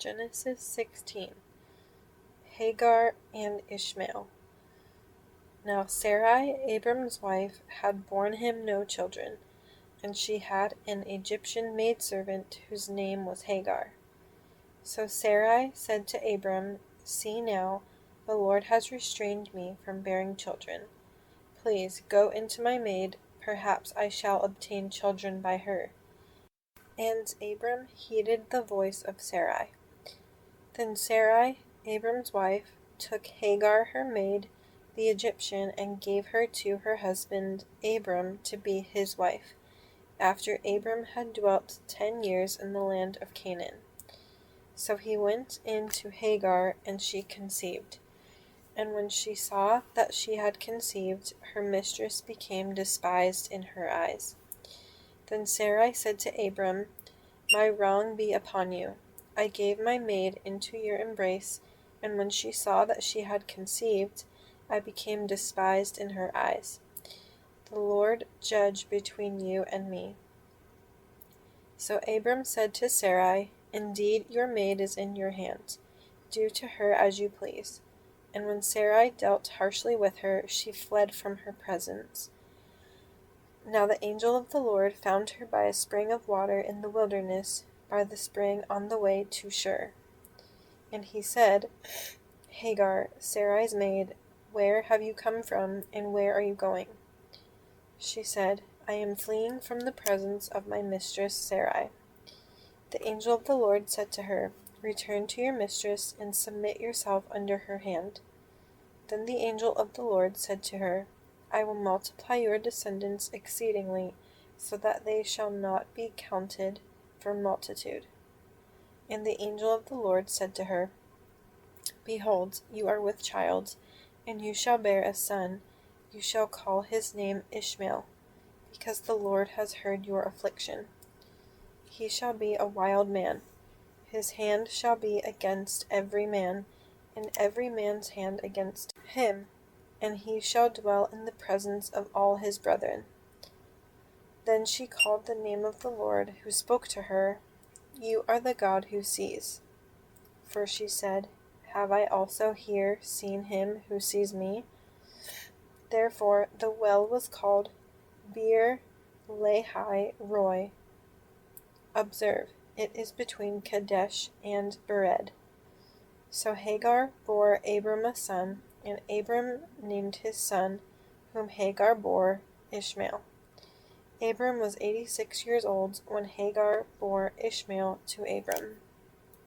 Genesis 16. Hagar and Ishmael. Now Sarai, Abram's wife, had borne him no children, and she had an Egyptian maidservant whose name was Hagar. So Sarai said to Abram, "See now, the Lord has restrained me from bearing children. Please go into my maid, perhaps I shall obtain children by her." And Abram heeded the voice of Sarai. Then Sarai, Abram's wife, took Hagar her maid, the Egyptian, and gave her to her husband Abram to be his wife, after Abram had dwelt 10 years in the land of Canaan. So he went in to Hagar, and she conceived. And when she saw that she had conceived, her mistress became despised in her eyes. Then Sarai said to Abram, "My wrong be upon you. I gave my maid into your embrace, and when she saw that she had conceived, I became despised in her eyes. The Lord judge between you and me." So Abram said to Sarai, "Indeed, your maid is in your hands. Do to her as you please." And when Sarai dealt harshly with her, she fled from her presence. Now the angel of the Lord found her by a spring of water in the wilderness, by the spring on the way to Shur. And he said, "Hagar, Sarai's maid, where have you come from, and where are you going?" She said, "I am fleeing from the presence of my mistress Sarai." The angel of the Lord said to her, "Return to your mistress, and submit yourself under her hand." Then the angel of the Lord said to her, "I will multiply your descendants exceedingly, so that they shall not be counted for multitude." And the angel of the Lord said to her, "Behold, you are with child, and you shall bear a son. You shall call his name Ishmael, because the Lord has heard your affliction. He shall be a wild man. His hand shall be against every man, and every man's hand against him, and he shall dwell in the presence of all his brethren." Then she called the name of the Lord who spoke to her, "You are the God who sees." For she said, "Have I also here seen him who sees me?" Therefore the well was called Beer Lahai Roi. Observe, it is between Kadesh and Bered. So Hagar bore Abram a son, and Abram named his son, whom Hagar bore, Ishmael. Abram was 86 years old when Hagar bore Ishmael to Abram.